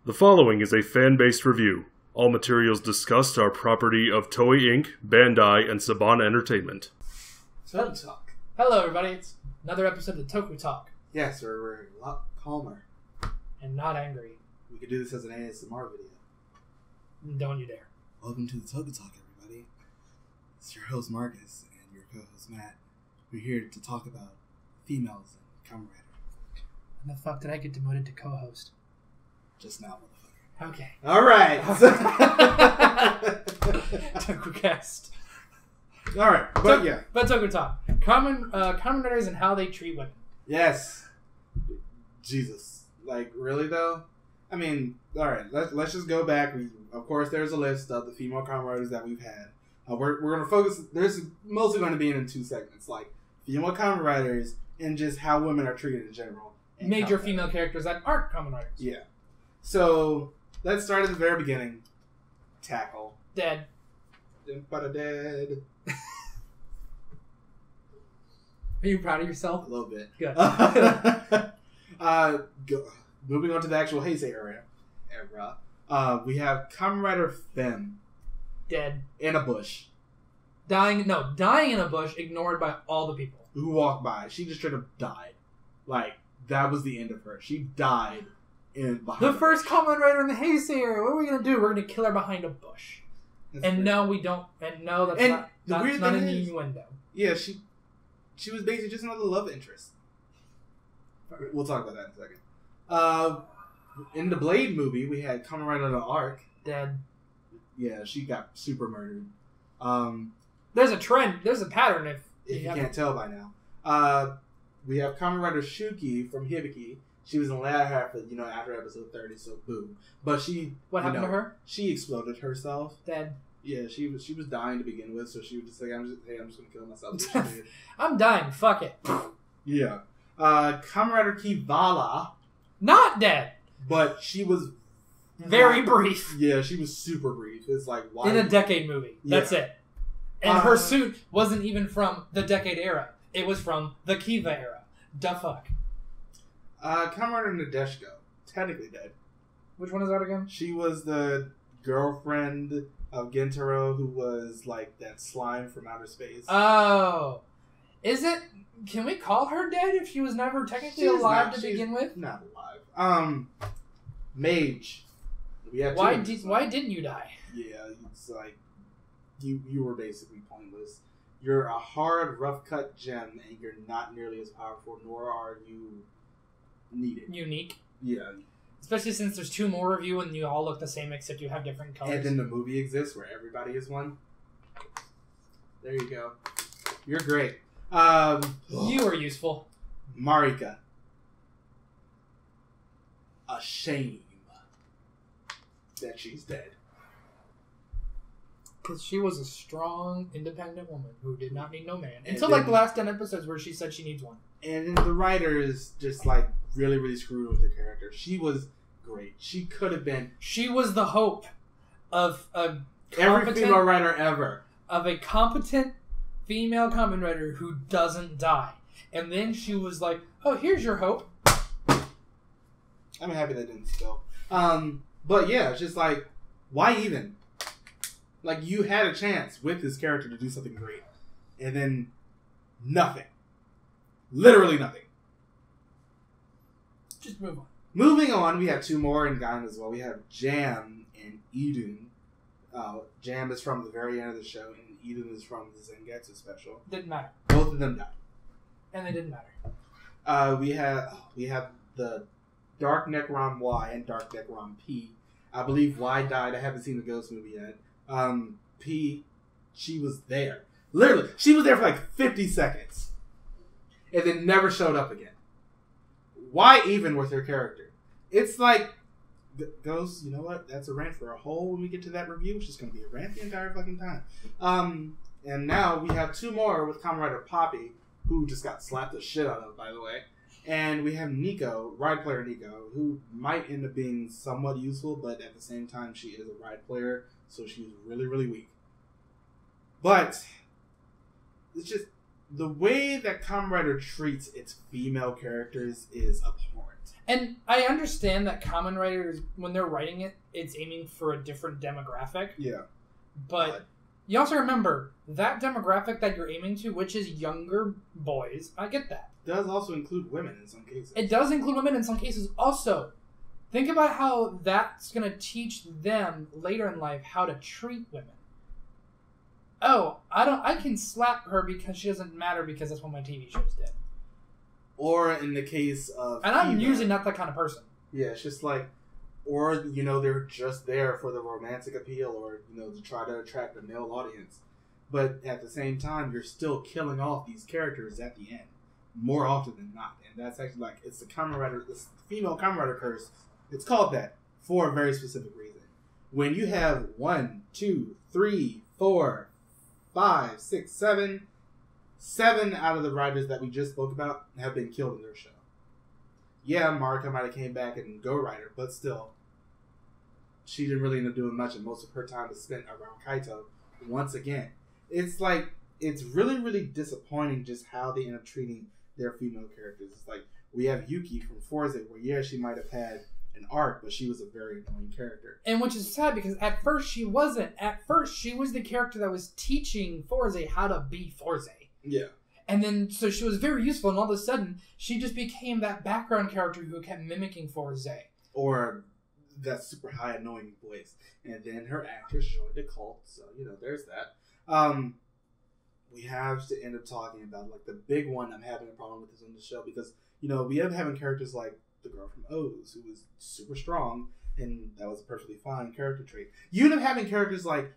The following is a fan-based review. All materials discussed are property of Toei Inc., Bandai, and Saban Entertainment. Tokutalk. Hello, everybody. It's another episode of Tokutalk. Yes, we're a lot calmer. And not angry. We could do this as an ASMR video. Don't you dare. Welcome to the Tokutalk, everybody. It's your host Marcus and your co-host Matt. We're here to talk about females and Kamen Rider. When the fuck did I get demoted to co-host? Just now, motherfucker. Okay. Alright! Tokucast. Alright, but yeah. But Tokutalk. Kamen Riders and how they treat women. Yes. Jesus. Like, really though? I mean, alright, let's just go back. Of course, there's a list of the female Kamen Riders that we've had. We're going to focus, there's mostly going to be in two segments, like female Kamen Riders and just how women are treated in general. Major female characters that aren't Kamen Riders. Yeah. So, let's start at the very beginning. Tackle. Dead. But dead. Are you proud of yourself? A little bit. Good. Moving on to the actual Heisei era. We have Kamen Rider Femme. Dead. In a bush. Dying in a bush, ignored by all the people. Who walked by. She just straight up died. Like, that was the end of her. She died behind the first Kamen Rider in the Heisei era. What are we going to do? We're going to kill her behind a bush. No, we don't. And no, that's not an innuendo. Yeah, she was basically just another love interest. We'll talk about that in a second. In the Blade movie, we had Kamen Rider the Arc. Dead. Yeah, she got super murdered. There's a trend. There's a pattern if you can't tell by now. We have Kamen Rider Shuki from Hibiki. She was in the latter half of, after episode 30, so boom. But what happened to her? She exploded herself. Dead. Yeah, she was dying to begin with, so she was just like, I'm just gonna kill myself. I'm dying. Fuck it. Yeah. Kamen Rider Kivala. Not dead. But she was very brief. Yeah, she was super brief. It's like, why? In a Decade movie. That's it. And her suit wasn't even from the Decade era. It was from the Kiva era. Da fuck. Kamen Rider Nadeshiko. Technically dead. Which one is that again? She was the girlfriend of Gentaro, who was like that slime from outer space. Oh. Is it... Can we call her dead if she was never technically alive to begin with? Not alive. Mage. Why didn't you die? Yeah, it's like you were basically pointless. You're a hard, rough cut gem, and you're not nearly as powerful, nor are you needed. Unique. Yeah. Especially since there's two more of you and you all look the same except you have different colors. And then the movie exists where everybody is one. There you go. You're great. You are useful. Marika. A shame that she's dead. Because she was a strong, independent woman who did not need no man. Until like the last 10 episodes where she said she needs one. And then the writers just like really, really screwed with the character. She was great. She could have been... She was the hope of a every female writer ever. Of a competent female Kamen Rider who doesn't die. And then she was like, oh, here's your hope. I'm happy that didn't spill. But yeah, it's just like, why even? Like, you had a chance with this character to do something great. And then, nothing. Literally nothing. Just move on. Moving on, we have two more in Gaim as well. We have Jam and Idun. Jam is from the very end of the show, and Idun is from the Zengetsu special. Didn't matter. Both of them died. And they didn't matter. We have the Dark Necron Y and Dark Necron P. I believe Y died. I haven't seen the Ghost movie yet. P, she was there. Literally, she was there for like 50 seconds. And then never showed up again. Why even with her character? It's like, Ghost, you know what? That's a rant for a whole, when we get to that review, it's just going to be a rant the entire fucking time. And now we have two more with Kamen Rider Poppy, who just got slapped the shit out of, by the way. And we have Nico, ride player Nico, who might end up being somewhat useful, but at the same time, she is a ride player, so she's really, really weak. But, it's just, the way that Kamen Rider treats its female characters is abhorrent. And I understand that Kamen Rider, when they're writing it, it's aiming for a different demographic. Yeah. But you also remember, that demographic that you're aiming to, which is younger boys, I get that. It does also include women in some cases. It does include women in some cases also. Think about how that's going to teach them later in life how to treat women. Oh, I can slap her because she doesn't matter because that's what my TV shows did. Or in the case of... And I'm usually not that kind of person. Yeah, it's just like... Or, they're just there for the romantic appeal or, to try to attract a male audience. But at the same time, you're still killing off these characters at the end. More often than not. And that's actually like... It's the Kamen Rider... This female Kamen Rider curse. It's called that for a very specific reason. When you have 1, 2, 3, 4, 5, 6, 7... 7 out of the writers that we just spoke about have been killed in their show. Yeah, Marika might have came back and Go Rider, but still, she didn't really end up doing much, and most of her time was spent around Kaito. Once again, it's really, really disappointing just how they end up treating their female characters. It's like, we have Yuki from Forza, where yeah, she might have had an arc, but she was a very annoying character. And which is sad, because at first she wasn't. At first, she was the character that was teaching Forza how to be Forza. Yeah. And then, so she was very useful, and all of a sudden, she just became that background character who kept mimicking Forza. Or that super high annoying voice. And then her actors joined the cult, so, there's that. We have to end up talking about, like, the big one I'm having a problem with is on the show, because, we end up having characters like the girl from O's, who was super strong, and that was a perfectly fine character trait. You end up having characters like,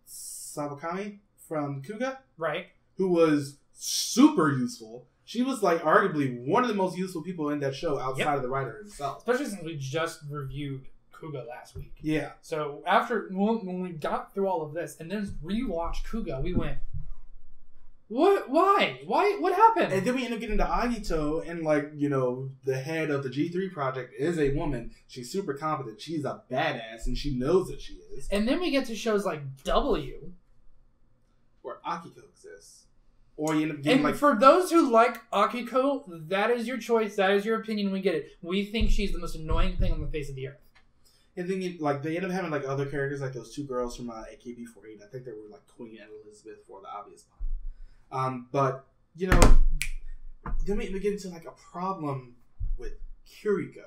Sabakami from Kuga, right? Who was super useful. She was like arguably one of the most useful people in that show outside of the writer himself. Especially since we just reviewed Kuga last week. Yeah. So when we got through all of this and then rewatched Kuga, we went, what? Why? What happened? And then we end up getting to Agito, and the head of the G3 project is a woman. She's super competent. She's a badass, and she knows that she is. And then we get to shows like W, where Akiko exists. Or you end up getting, and for those who like Akiko, that is your choice, that is your opinion, we get it. We think she's the most annoying thing on the face of the earth. And then they end up having other characters, like those 2 girls from AKB48. I think they were Queen and Elizabeth for the obvious one. But, then we get into a problem with Kiriko.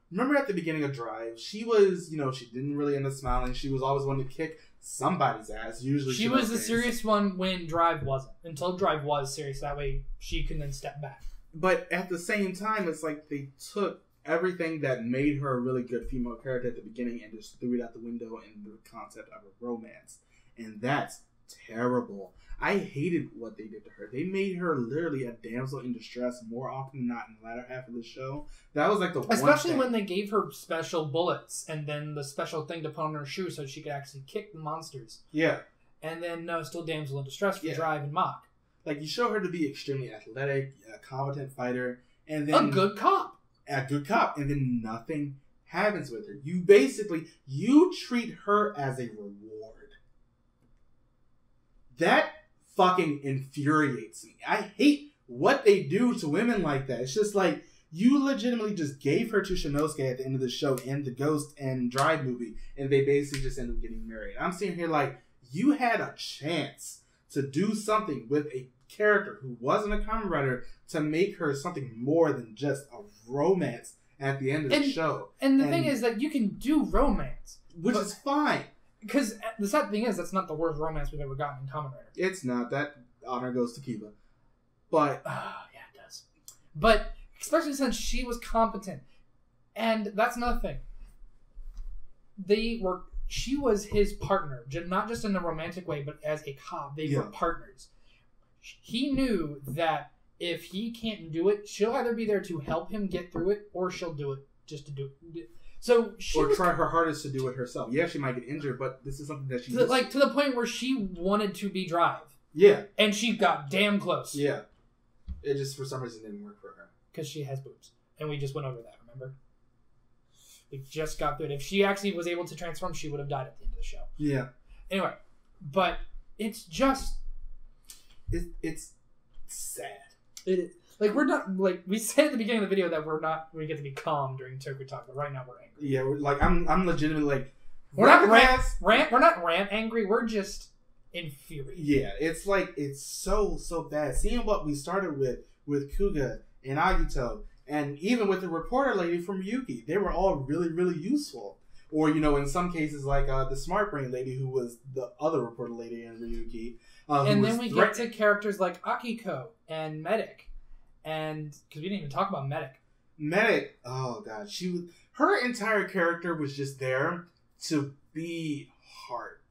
Remember at the beginning of Drive, she was, she didn't really end up smiling. She was always wanting to kick somebody's ass. Usually she was the serious one when Drive wasn't. Until Drive was serious. That way she can then step back. But at the same time, it's like they took everything that made her a really good female character at the beginning and just threw it out the window in the concept of a romance. And that's terrible. I hated what they did to her. They made her literally a damsel in distress more often than not in the latter half of the show. That was the especially when they gave her special bullets and then the special thing to put on her shoe so she could actually kick the monsters. Yeah. And then still damsel in distress for Drive and Mach. You show her to be extremely athletic, a competent fighter, and then a good cop. And then nothing happens with her. You treat her as a reward. That fucking infuriates me. I hate what they do to women like that. It's just you legitimately just gave her to Shinosuke at the end of the show in the Ghost and Drive movie, and they basically just end up getting married. I'm sitting here you had a chance to do something with a character who wasn't a Kamen Rider to make her something more than just a romance at the end of the show. And the thing is that you can do romance. Which is fine. Because the sad thing is, that's not the worst romance we've ever gotten in Kamen Rider. It's not. That honor goes to Kiba. But... yeah, it does. But, especially since she was competent. And that's another thing. She was his partner. Not just in a romantic way, but as a cop. They were partners. He knew that if he can't do it, she'll either be there to help him get through it, or she'll do it just to do it. So try her hardest to do it herself. Yeah, she might get injured, but this is something that she to the point where she wanted to be Drive. Yeah, and she got damn close. Yeah, it just for some reason didn't work for her because she has boobs, and we just went over that. Remember, we just got through it. If she actually was able to transform, she would have died at the end of the show. Yeah. Anyway, but it's just it's sad. It like we're not like we said at the beginning of the video that we get to be calm during Tokutalk, but right now we're angry. Yeah, like I'm legitimately like we're not rant angry. We're just infuriated. Yeah, it's like it's so bad. Seeing what we started with Kuga and Agito, and even with the reporter lady from Yuki, they were all really really useful. Or in some cases like the smart brain lady who was the other reporter lady in Ryuki. And then we get to characters like Akiko and Medic, and because we didn't even talk about Medic. Medic, oh god, her entire character was just there to be Heart,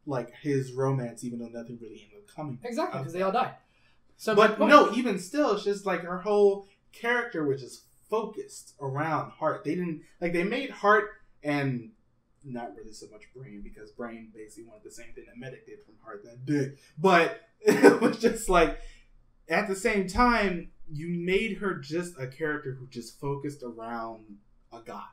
like his romance, even though nothing really ended up coming. Exactly, because they all died. So, but no, even still, it's just like her whole character was just focused around Heart. They didn't they made Heart and not really so much Brain, because Brain basically wanted the same thing that Medic did from Heart that did. But it was just like at the same time, you made her just a character who just focused around a guy.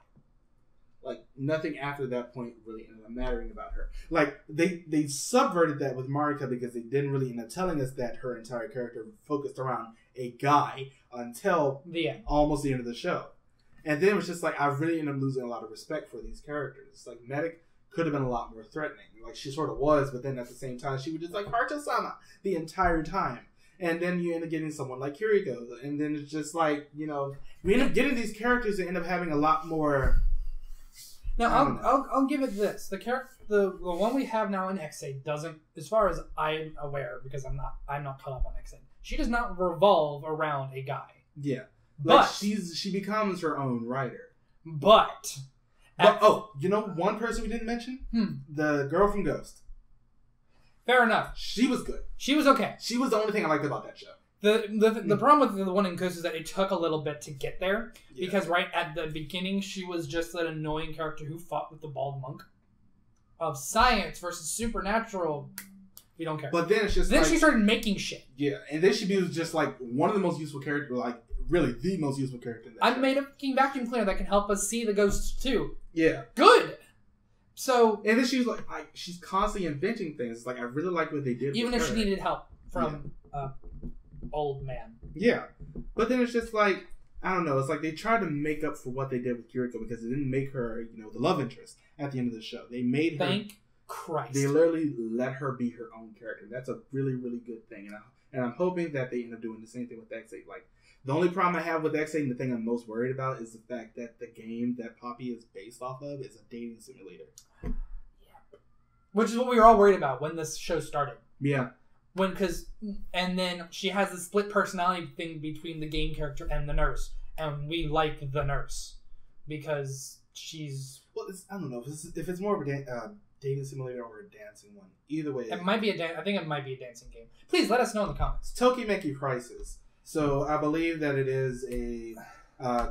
Like, nothing after that point really ended up mattering about her. Like, they subverted that with Marika because they didn't really end up telling us that her entire character focused around a guy until almost the end of the show. And then it was just like, I really ended up losing a lot of respect for these characters. Like, Medic could have been a lot more threatening. Like, she sort of was, but then at the same time, she was just like, Harto-sama the entire time. And then you end up getting someone like Kiriko. And then it's just like, we end up getting these characters that end up having a lot more... Now, I'll give it this. The one we have now in X8 doesn't, as far as I'm aware, because I'm not caught up on X8, she does not revolve around a guy. Yeah. But she becomes her own writer. But one person we didn't mention? The girl from Ghost. Fair enough. She was good. She was okay. She was the only thing I liked about that show. The problem with the one in Ghost is that it took a little bit to get there. Yeah. Because right at the beginning, she was just that annoying character who fought with the bald monk. Of science versus supernatural, we don't care. But then it's just she started making shit. Yeah, and then she was just like one of the most useful characters, like really the most useful character in that show. Made a fucking vacuum cleaner that can help us see the ghosts too. Yeah. Good! So... And then she's like she's constantly inventing things. Like, I really like what they did even if she needed help from old man. Yeah. But then it's just like, I don't know, it's like they tried to make up for what they did with Kiriko because they didn't make her, the love interest at the end of the show. They made her... Thank Christ. They literally let her be her own character. That's a really, really good thing. And I'm hoping that they end up doing the same thing with X8. Like, the only problem I have with X8 and the thing I'm most worried about is the fact that the game that Poppy is based off of is a dating simulator. Yeah. Which is what we were all worried about when this show started. Yeah. And then she has the split personality thing between the game character and the nurse. And we like the nurse. Because she's... Well, I don't know. If it's more of a dating simulator or a dancing one. Either way. I think it might be a dancing game. Please let us know in the comments. Tokimeki Crisis. So I believe that it is a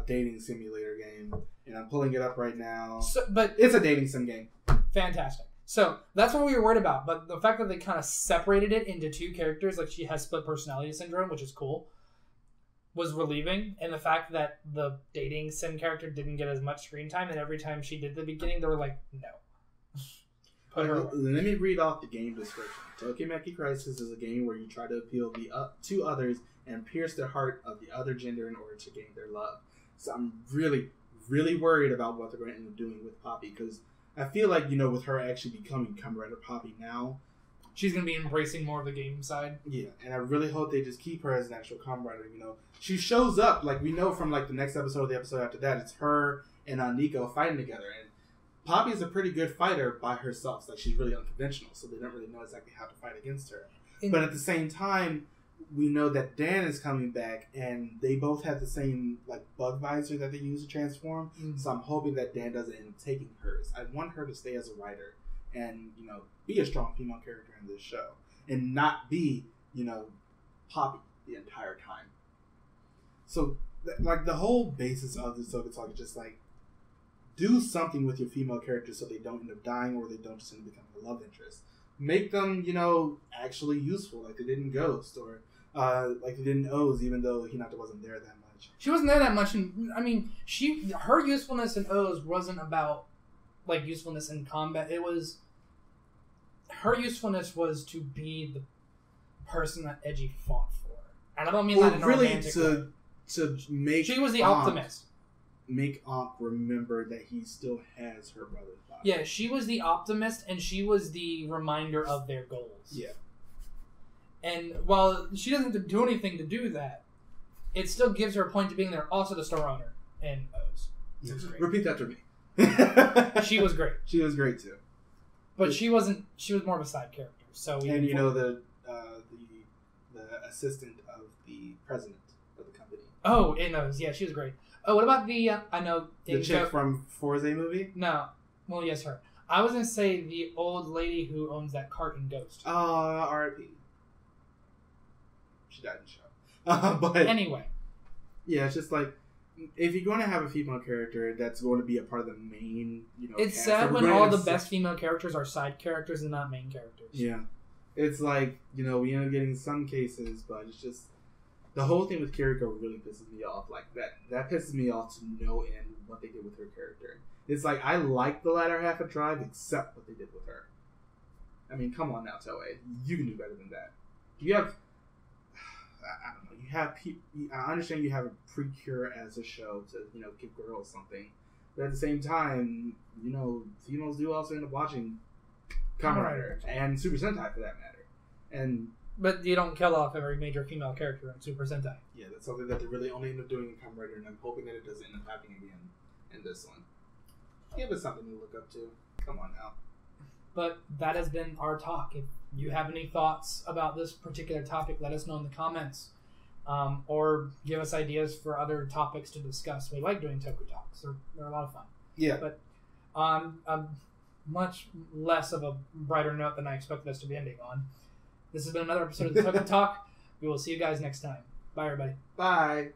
dating simulator game, and I'm pulling it up right now. But it's a dating sim game. Fantastic. So that's what we were worried about. But the fact that they kind of separated it into two characters, like she has split personality syndrome, which is cool, was relieving. And the fact that the dating sim character didn't get as much screen time, and every time she did the beginning, they were like, no. Let me read off the game description. Tokimeki Crisis is a game where you try to appeal to others and pierce the heart of the other gender in order to gain their love. So I'm really, really worried about what they're going to end up doing with Poppy, because I feel like, with her actually becoming Kamen Rider Poppy now, she's going to be embracing more of the game side. Yeah, and I really hope they just keep her as an actual Kamen Rider, She shows up, like, we know from, like, the next episode or the episode after that, it's her and Nico fighting together, and Poppy is a pretty good fighter by herself. Like, she's really unconventional, so they don't really know exactly how to fight against her. But at the same time, we know that Dan is coming back, and they both have the same, like, bug visor that they use to transform. Mm-hmm. So I'm hoping that Dan doesn't end up taking hers. I want her to stay as a writer and, be a strong female character in this show. And not be, Poppy the entire time. So, like, the whole basis of this Tokutalk is just, like, do something with your female characters so they don't end up dying or they don't just end up becoming a love interest. Make them, actually useful, like they did in Ghost, or like they did in O's, even though Hinata wasn't there that much. She wasn't there that much, and I mean, her usefulness in O's wasn't about like usefulness in combat. It was her usefulness was to be person that Edgy fought for. And I don't mean that in a really romantic way. to make She was the Ankh, optimist. Make Ankh remember that he still has her brother's body. Yeah, she was the optimist, and she was the reminder of their goals. Yeah. And while she doesn't have to do anything to do that, it still gives her a point to being there. Also, the store owner in O's. Repeat that to me. She was great. She was great too. But she wasn't. She was more of a side character. So And you know the assistant of the president of the company. Oh, in O's. Yeah, she was great. Oh, what about the? I know The chick from Forza movie. No, well, yes, her. I was gonna say the old lady who owns that cart in Ghost. R.I.P. She died in the show. But anyway, yeah, it's just like if you're going to have a female character that's going to be a part of the main, it's cast, sad when all the best female characters are side characters and not main characters. Yeah, it's like we end up getting some cases, but it's just the whole thing with Kiriko really pisses me off. Like that pisses me off to no end what they did with her character. It's like I like the latter half of Drive except what they did with her. I mean, come on now, Toei, you can do better than that. You have. I don't know. You have I understand you have a Precure as a show to give girls something, but at the same time, females do also end up watching Kamen Rider and Super Sentai for that matter. But you don't kill off every major female character in Super Sentai. Yeah, that's something that they really only end up doing in Kamen Rider, and I'm hoping that it doesn't end up happening again in this one. Give us something to look up to. Come on now. But that has been our talk. If you have any thoughts about this particular topic, let us know in the comments. Or give us ideas for other topics to discuss. We like doing Tokutalks. They're a lot of fun. Yeah. But on a much less of a brighter note than I expected us to be ending on, this has been another episode of the Tokutalk. We will see you guys next time. Bye, everybody. Bye.